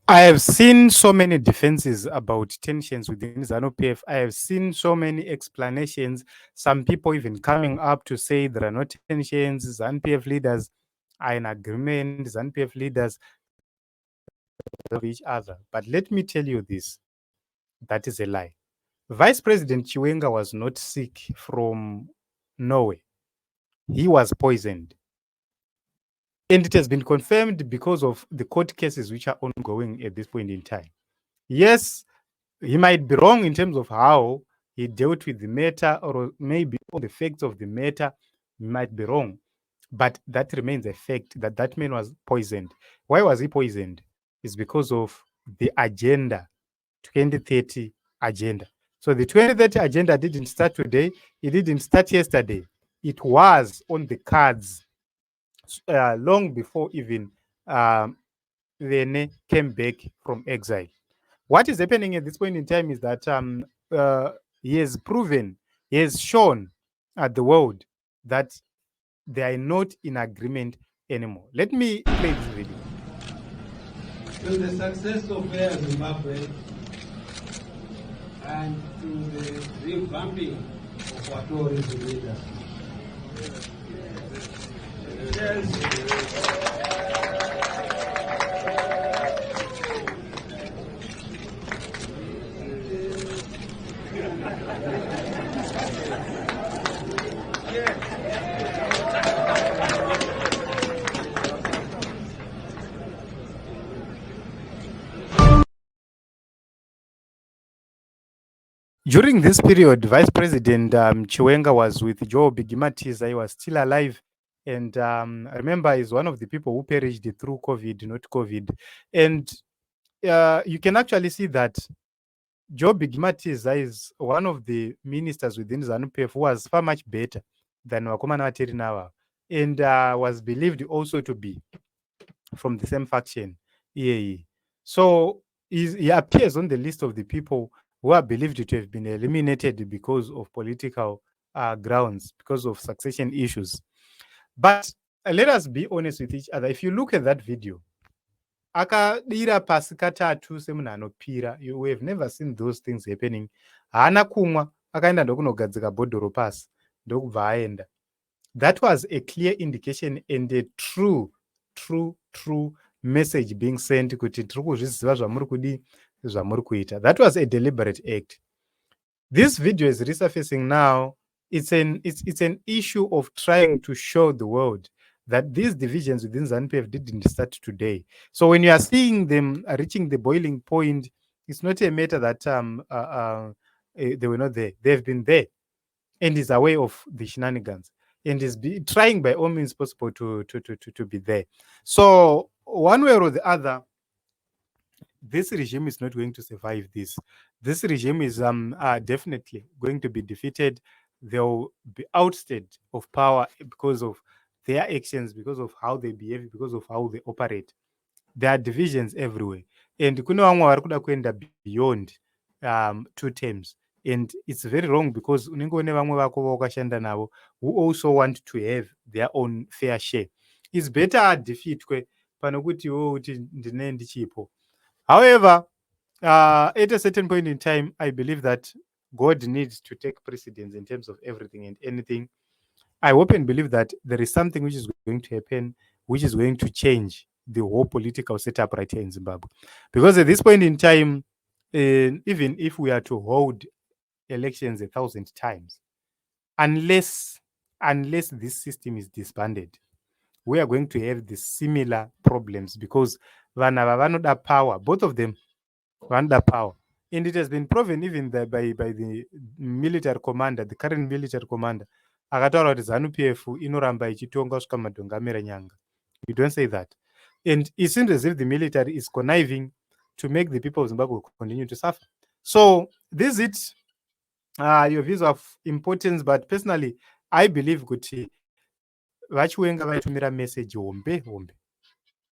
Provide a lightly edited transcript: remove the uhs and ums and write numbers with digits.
I have seen so many defenses about tensions within ZANU-PF. I have seen so many explanations. Some people even coming up to say there are no tensions. ZANU-PF leaders are in agreement. ZANU-PF leaders of each other. But let me tell you this: that is a lie. Vice President Chiwenga was not sick from Norway. He was poisoned. And it has been confirmed because of the court cases which are ongoing at this point in time. Yes, he might be wrong in terms of how he dealt with the matter, or maybe all the facts of the matter might be wrong. But that remains a fact that that man was poisoned. Why was he poisoned? It's because of the agenda, 2030 agenda. So the 2030 agenda didn't start today. It didn't start yesterday. It was on the cards long before even Rene came back from exile. What is happening at this point in time is that he has proven, he has shown at the world that they are not in agreement anymore. Let me play this video. To the success of Air Zimbabwe and to the revamping of our tourism industry. During this period, Vice President Chiwenga was with Joe Bigimatiza. He was still alive. And remember, he's one of the people who perished through COVID, not COVID. And you can actually see that Joe Bigimatiza is one of the ministers within ZANU-PF who was far much better than Wakomana Wateri now, and was believed also to be from the same faction, EAE. So he appears on the list of the people who are believed to have been eliminated because of political grounds, because of succession issues. But let us be honest with each other. If you look at that video, akadira pasi katatu semunhu anopira, you have never seen those things happening. Haana kumwa, akaenda ndokunogadzika bhodhoro pasi ndokubva aenda. That was a clear indication and a true message being sent kuti tiri kuzviziva zvamuri kudii, zvamuri kuita. That was a deliberate act. This video is resurfacing now. It's an issue of trying to show the world that these divisions within ZANU-PF didn't start today. So when you are seeing them reaching the boiling point, it's not a matter that they were not there. They've been there, and is aware of the shenanigans, and is trying by all means possible to be there. So one way or the other, this regime is not going to survive this. This regime is definitely going to be defeated. They'll be ousted of power because of their actions, because of how they behave, because of how they operate. There are divisions everywhere. And kune vamwe vari kuda kuenda beyond 2 terms. And it's very wrong because unenge une vamwe vako vakashanda navo who also want to have their own fair share. It's better adefeatwe pano kuti iwewe uti ndine ndichipo. However, at a certain point in time, I believe that God needs to take precedence in terms of everything and anything. I hope and believe that there is something which is going to happen, which is going to change the whole political setup right here in Zimbabwe. Because at this point in time, even if we are to hold elections 1,000 times, unless this system is disbanded, we are going to have the similar problems because vana vanoda power, both of them vanoda power. And it has been proven even by the military commander, the current military commander, akataura kuti ZANU-PF inoramba ichitonga kusvika madhongo amera nyanga. You don't say that. And it seems as if the military is conniving to make the people of Zimbabwe continue to suffer. So this is your views of importance, but personally, I believe kuti vachiwenga vaitumira message hombe